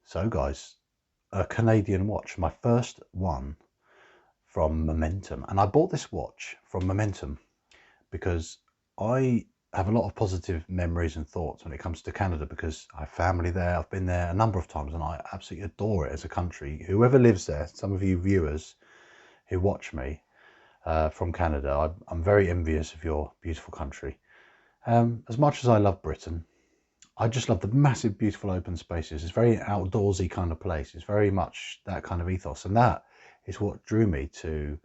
So guys, a Canadian watch, my first one from Momentum. And I bought this watch from Momentum because I have a lot of positive memories and thoughts when it comes to Canada because I have family there. I've been there a number of times and I absolutely adore it as a country. Whoever lives there, some of you viewers who watch me from Canada, I'm very envious of your beautiful country. As much as I love Britain, I just love the massive, beautiful open spaces. It's very outdoorsy kind of place. It's very much that kind of ethos. And that is what drew me to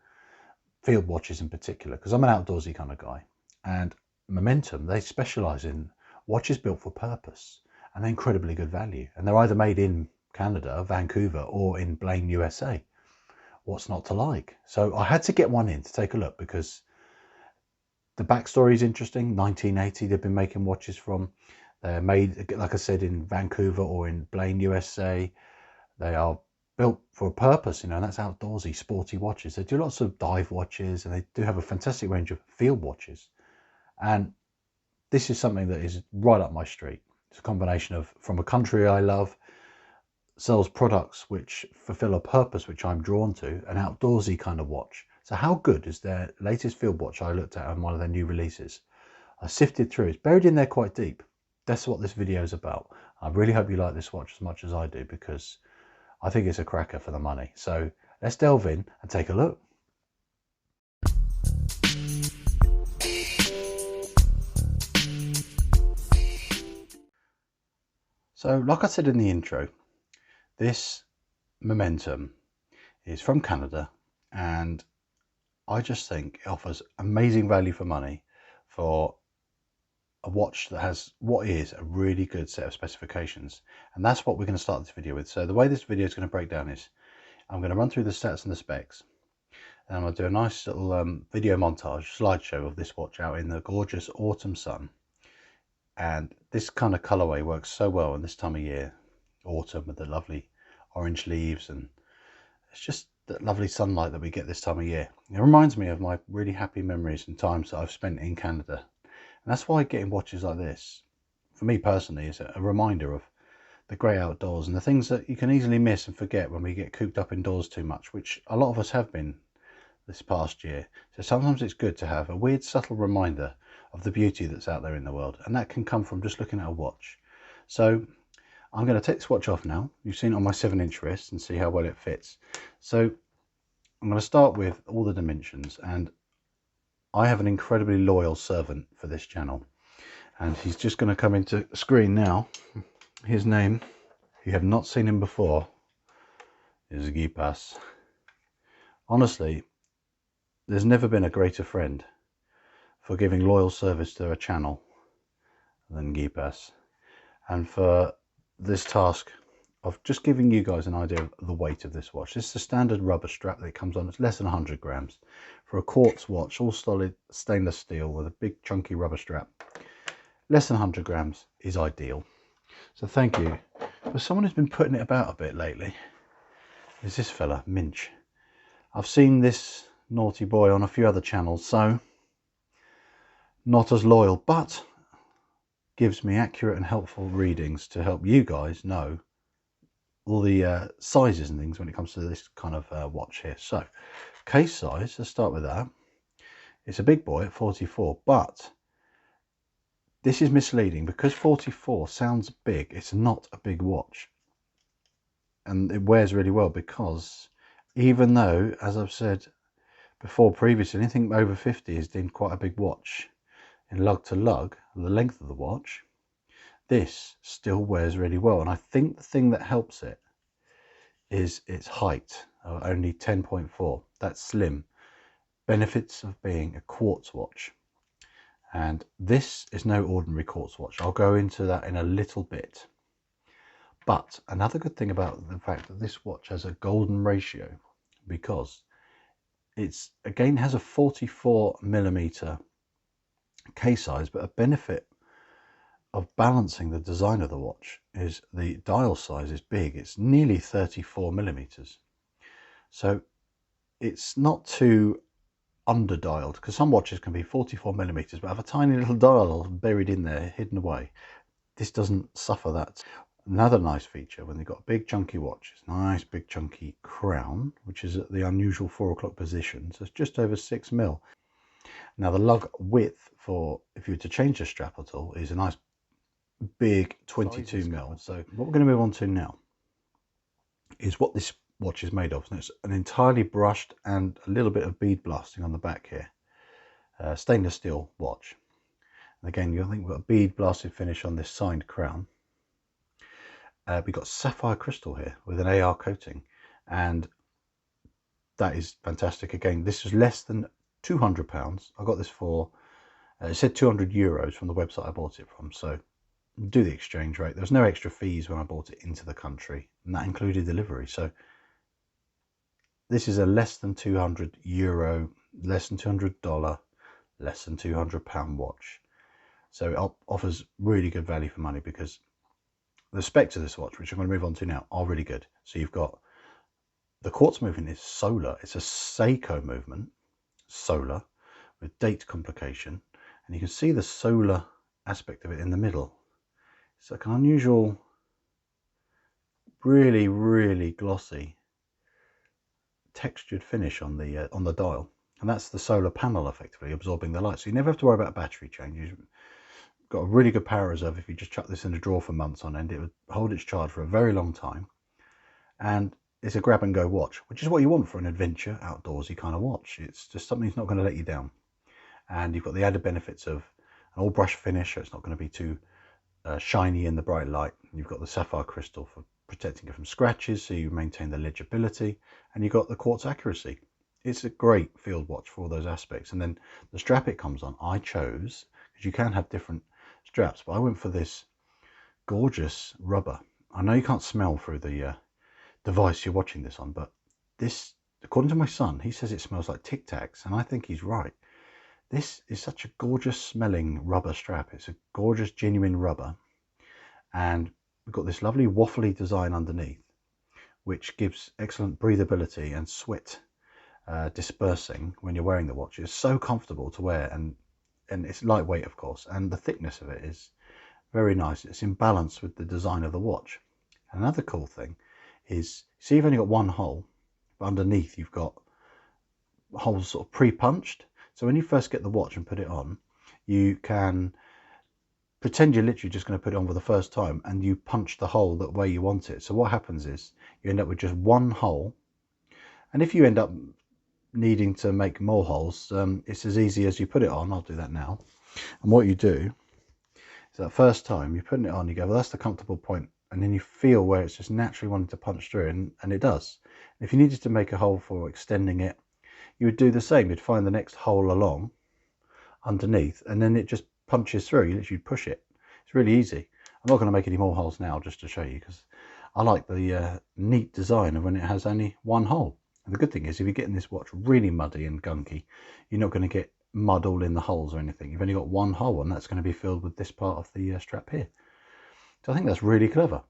field watches in particular, because I'm an outdoorsy kind of guy. And Momentum, they specialize in watches built for purpose and they're incredibly good value. And they're either made in Canada, Vancouver, or in Blaine, USA. What's not to like? So I had to get one in to take a look because the backstory is interesting. 1980, they've been making watches from. They're made, like I said, in Vancouver or in Blaine, USA. They are built for a purpose, and that's outdoorsy, sporty watches. They do lots of dive watches, and they do have a fantastic range of field watches. And this is something that is right up my street. It's a combination of, from a country I love, sells products which fulfill a purpose which I'm drawn to, an outdoorsy kind of watch. So how good is their latest field watch I looked at on one of their new releases? I sifted through. It's buried in there quite deep. That's what this video is about. I really hope you like this watch as much as I do because I think it's a cracker for the money. So let's delve in and take a look. So like I said in the intro, this Momentum is from Canada and I just think it offers amazing value for money for a watch that has what is a really good set of specifications, and that's what we're going to start this video with. So the way this video is going to break down is I'm going to run through the stats and the specs, and I'm going to do a nice little video montage slideshow of this watch out in the gorgeous autumn sun. And this kind of colorway works so well in this time of year, autumn, with the lovely orange leaves, and it's just that lovely sunlight that we get this time of year. It reminds me of my really happy memories and times that I've spent in Canada. And that's why getting watches like this, for me personally, is a reminder of the great outdoors and the things that you can easily miss and forget when we get cooped up indoors too much, which a lot of us have been this past year. So sometimes it's good to have a weird, subtle reminder of the beauty that's out there in the world. And that can come from just looking at a watch. So I'm going to take this watch off now. You've seen it on my 7-inch wrist and see how well it fits. So I'm going to start with all the dimensions, and I have an incredibly loyal servant for this channel, and he's just going to come into the screen now. His name, if you have not seen him before, is Eclipse. Honestly, there's never been a greater friend for giving loyal service to a channel than Eclipse, and for this task of just giving you guys an idea of the weight of this watch. This is the standard rubber strap that it comes on. It's less than 100 grams. For a quartz watch, all solid stainless steel with a big chunky rubber strap, less than 100 grams is ideal. So thank you. But someone who's been putting it about a bit lately is this fella, Minch. I've seen this naughty boy on a few other channels, so not as loyal, but gives me accurate and helpful readings to help you guys know all the sizes and things when it comes to this kind of watch here. So case size, let's start with that. It's a big boy at 44, but this is misleading because 44 sounds big. It's not a big watch, and it wears really well because even though, as I've said before previously, anything over 50 is deemed quite a big watch in lug to lug, the length of the watch, this still wears really well. And I think the thing that helps it is its height, only 10.4. That's slim. Benefits of being a quartz watch. And this is no ordinary quartz watch. I'll go into that in a little bit. But another good thing about the fact that this watch has a golden ratio, because it's again has a 44mm case size, but a benefit of balancing the design of the watch is the dial size is big. It's nearly 34mm. So it's not too underdialed, because some watches can be 44mm but have a tiny little dial buried in there, hidden away. This doesn't suffer that. Another nice feature when they've got a big chunky watch, it's a nice big chunky crown, which is at the unusual 4 o'clock position, so it's just over 6 mil. Now the lug width for, if you were to change the strap at all, is a nice big 22 mil. So what we're going to move on to now is what this watch is made of. And it's an entirely brushed and a little bit of bead blasting on the back here. Stainless steel watch. And again, you'll think we've got a bead blasted finish on this signed crown. We've got sapphire crystal here with an AR coating, and that is fantastic. Again, this is less than £200. I got this for, it said €200 from the website I bought it from, so do the exchange rate. There's no extra fees when I bought it into the country, and that included delivery. So this is a less than €200, less than $200, less than £200 watch. So it offers really good value for money, because the specs of this watch, which I'm going to move on to now, are really good. So you've got the quartz movement is solar. It's a Seiko movement, solar, with date complication, and you can see the solar aspect of it in the middle. It's like an unusual, really, really glossy textured finish on the dial, and that's the solar panel effectively absorbing the light. So you never have to worry about battery change. You've got a really good power reserve. If you just chuck this in a drawer for months on end, it would hold its charge for a very long time, and it's a grab and go watch, which is what you want for an adventure, outdoorsy kind of watch. It's just something that's not going to let you down, and you've got the added benefits of an all brush finish, so it's not going to be too shiny in the bright light. You've got the sapphire crystal for protecting it from scratches, so you maintain the legibility, and you've got the quartz accuracy. It's a great field watch for all those aspects. And then the strap it comes on, I chose, because you can have different straps, but I went for this gorgeous rubber. I know you can't smell through the device you're watching this on, but this, according to my son, he says it smells like Tic Tacs, and I think he's right. This is such a gorgeous smelling rubber strap. It's a gorgeous genuine rubber, and we've got this lovely waffly design underneath, which gives excellent breathability and sweat dispersing when you're wearing the watch. It's so comfortable to wear, and it's lightweight, of course, and the thickness of it is very nice. It's in balance with the design of the watch. Another cool thing is, see, you've only got one hole, but underneath you've got holes sort of pre-punched. So when you first get the watch and put it on, you can pretend you're literally just going to put it on for the first time, and you punch the hole that way you want it. So what happens is you end up with just one hole, and if you end up needing to make more holes, it's as easy as you put it on. I'll do that now. And what you do is, that first time you're putting it on, you go, well, that's the comfortable point, and then you feel where it's just naturally wanting to punch through, and it does. If you needed to make a hole for extending it, you would do the same. You'd find the next hole along underneath, and then it just punches through. You literally push it. It's really easy. I'm not going to make any more holes now, just to show you, because I like the neat design of when it has only one hole. And the good thing is, if you're getting this watch really muddy and gunky, you're not going to get mud all in the holes or anything. You've only got one hole, and that's going to be filled with this part of the strap here. So I think that's really clever.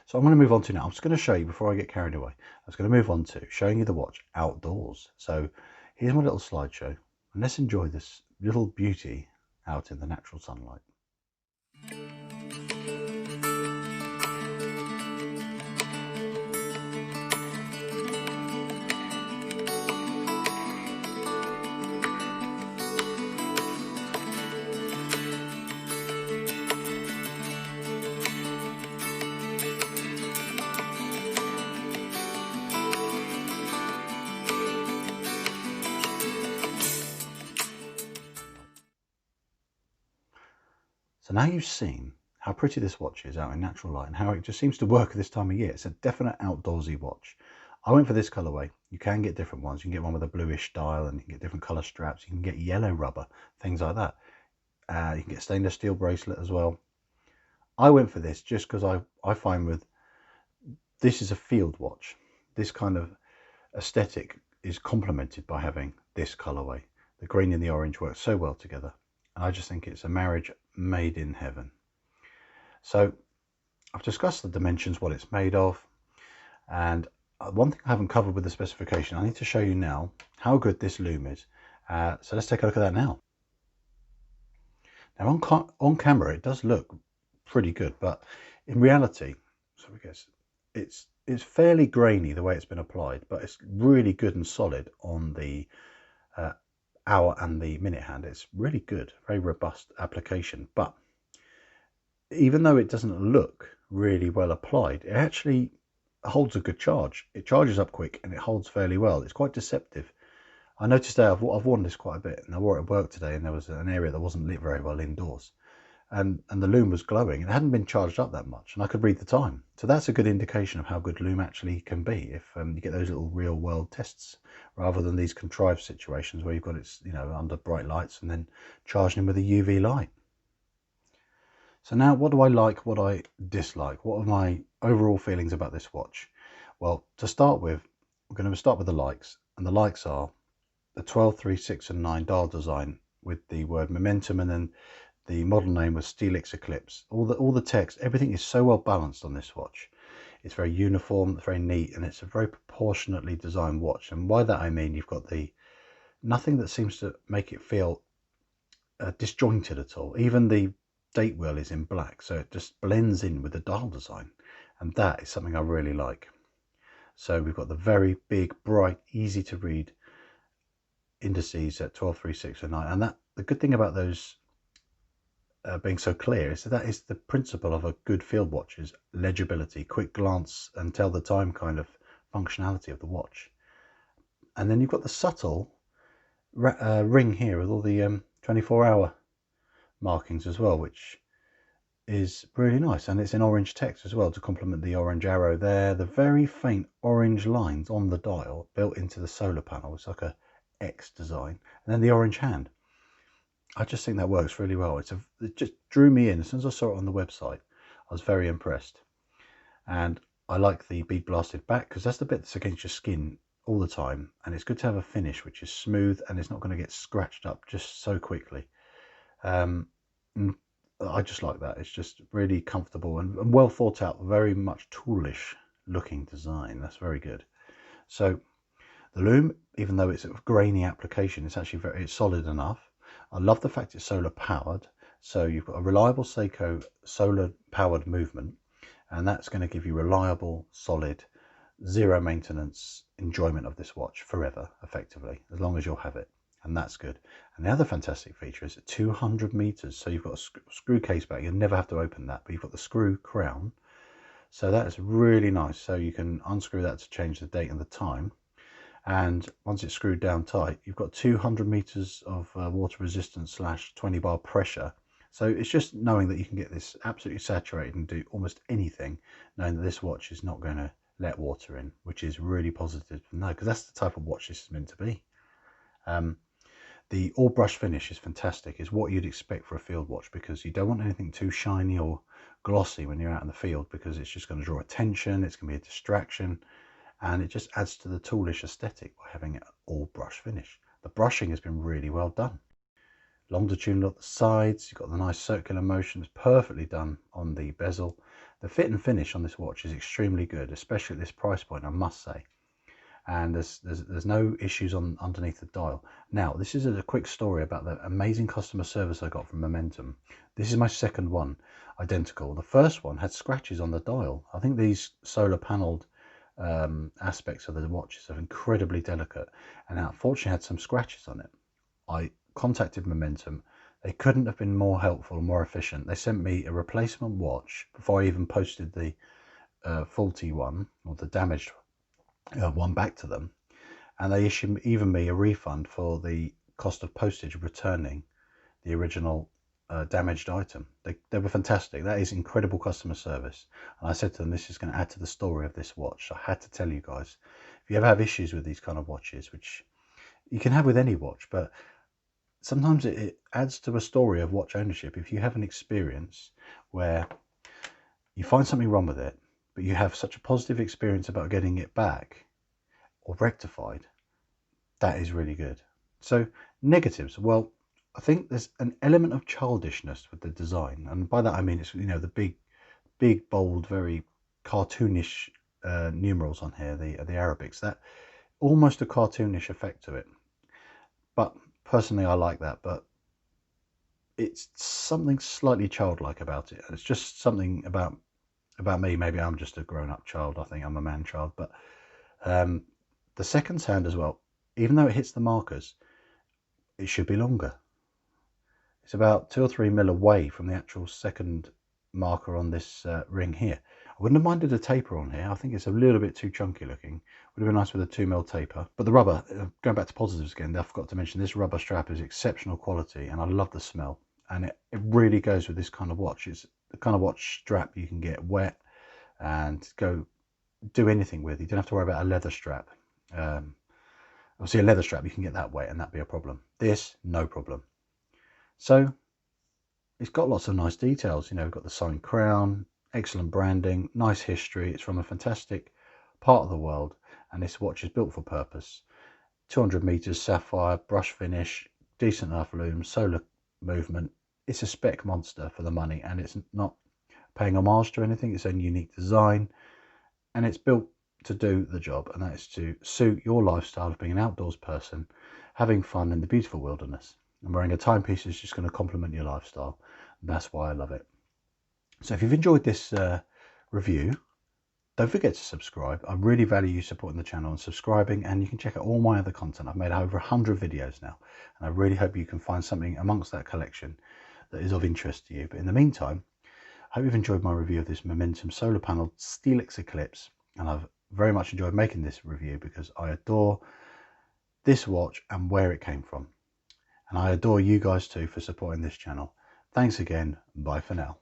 So I'm going to move on to now. I'm just going to show you, before I get carried away, I was going to move on to showing you the watch outdoors. So here's my little slideshow, and let's enjoy this little beauty out in the natural sunlight. So now you've seen how pretty this watch is out in natural light, and how it just seems to work at this time of year. It's a definite outdoorsy watch. I went for this colorway. You can get different ones. You can get one with a bluish dial, and you can get different color straps. You can get yellow rubber, things like that. You can get stainless steel bracelet as well. I went for this just because I find with this is a field watch. This kind of aesthetic is complemented by having this colorway. The green and the orange work so well together, and I just think it's a marriage made in heaven. So I've discussed the dimensions, what it's made of, and one thing I haven't covered with the specification, I need to show you now how good this loom is. So let's take a look at that now. Now on camera it does look pretty good. But in reality, so I guess it's fairly grainy the way it's been applied, but it's really good and solid on the hour and the minute hand. It's really good, very robust application. But even though it doesn't look really well applied, it actually holds a good charge. It charges up quick and it holds fairly well. It's quite deceptive. I noticed that I've worn this quite a bit, and I wore it at work today, and there was an area that wasn't lit very well indoors, and the loom was glowing. It hadn't been charged up that much, and I could read the time. So that's a good indication of how good loom actually can be if you get those little real world tests, rather than these contrived situations where you've got it, you know, under bright lights and then charging them with a UV light. So now, what do I like, what I dislike? What are my overall feelings about this watch? Well, to start with, we're going to start with the likes, and the likes are the 12, 3, 6 and 9 dial design with the word momentum, and then the model name was Steelix Eclipse. All the text, everything is so well balanced on this watch. It's very uniform, it's very neat, and it's a very proportionately designed watch. And by that I mean you've got nothing that seems to make it feel disjointed at all. Even the date wheel is in black, so it just blends in with the dial design, and that is something I really like. So we've got the very big, bright, easy to read indices at 12, 3, 6 and 9, and that the good thing about those being so clear is that is the principle of a good field watch, is legibility, quick glance and tell the time kind of functionality of the watch. And then you've got the subtle ring here with all the 24-hour markings as well, which is really nice, and it's in orange text as well to complement the orange arrow there. The very faint orange lines on the dial built into the solar panel, it's like a X design, and then the orange hand. I just think that works really well. It just drew me in. As soon as I saw it on the website, I was very impressed. And I like the bead blasted back, because that's the bit that's against your skin all the time, and it's good to have a finish which is smooth and it's not going to get scratched up just so quickly. I just like that. It's just really comfortable and well thought out, very much toolish looking design. That's very good. So the loom, even though it's a grainy application, it's actually it's solid enough. I love the fact it's solar powered, so you've got a reliable Seiko solar powered movement, and that's going to give you reliable, solid, zero maintenance enjoyment of this watch forever, effectively, as long as you'll have it, and that's good. And the other fantastic feature is 200 meters, so you've got a screw case back. You'll never have to open that, but you've got the screw crown, so that is really nice. So you can unscrew that to change the date and the time. And once it's screwed down tight, you've got 200 meters of water resistance / 20 bar pressure. So it's just knowing that you can get this absolutely saturated and do almost anything, knowing that this watch is not going to let water in, which is really positive to know, because that's the type of watch this is meant to be. The all brush finish is fantastic. It's what you'd expect for a field watch, because you don't want anything too shiny or glossy when you're out in the field, because it's just going to draw attention, it's going to be a distraction. And it just adds to the toolish aesthetic by having it all brush finish. The brushing has been really well done. Longitudinal at the sides, you've got the nice circular motions, perfectly done on the bezel. The fit and finish on this watch is extremely good, especially at this price point, I must say. And there's no issues underneath the dial. Now, this is a quick story about the amazing customer service I got from Momentum. This is my second one, identical. The first one had scratches on the dial. I think these solar paneled aspects of the watches are incredibly delicate, and unfortunately had some scratches on it. I contacted Momentum. They couldn't have been more helpful and more efficient. They sent me a replacement watch before I even posted the faulty one, or the damaged one, back to them, and they issued even me a refund for the cost of postage of returning the original damaged item. They were fantastic. That is incredible customer service. And I said to them, this is going to add to the story of this watch. I had to tell you guys, if you ever have issues with these kind of watches, which you can have with any watch, but sometimes it adds to a story of watch ownership. If you have an experience where you find something wrong with it, but you have such a positive experience about getting it back or rectified, that is really good. So negatives, well, I think there's an element of childishness with the design, and by that I mean it's, you know, the big bold, very cartoonish numerals on here, the Arabics, that almost a cartoonish effect to it. But personally I like that, but it's something slightly childlike about it. It's just something about me. Maybe I'm just a grown-up child. I think I'm a man child. But the second sound as well, even though it hits the markers, it should be longer. It's about 2 or 3 mil away from the actual second marker on this ring here. I wouldn't have minded a taper on here. I think it's a little bit too chunky looking. Would have been nice with a 2 mil taper. But the rubber, going back to positives again, I forgot to mention this rubber strap is exceptional quality, and I love the smell. And it really goes with this kind of watch. It's the kind of watch strap you can get wet and go do anything with. You don't have to worry about a leather strap. Obviously a leather strap, you can get that wet and that'd be a problem. This, no problem. So it's got lots of nice details. You know, we've got the signed crown, excellent branding, nice history. It's from a fantastic part of the world, and this watch is built for purpose. 200 meters sapphire, brush finish, decent enough lume, solar movement. It's a spec monster for the money, and it's not paying homage to anything. It's a unique design, and it's built to do the job, and that is to suit your lifestyle of being an outdoors person, having fun in the beautiful wilderness. And wearing a timepiece is just going to complement your lifestyle. And that's why I love it. So if you've enjoyed this review, don't forget to subscribe. I really value you supporting the channel and subscribing, and you can check out all my other content. I've made over 100 videos now, and I really hope you can find something amongst that collection that is of interest to you. But in the meantime, I hope you've enjoyed my review of this Momentum solar panel Steelix Eclipse, and I've very much enjoyed making this review because I adore this watch and where it came from. And I adore you guys too for supporting this channel. Thanks again. Bye for now.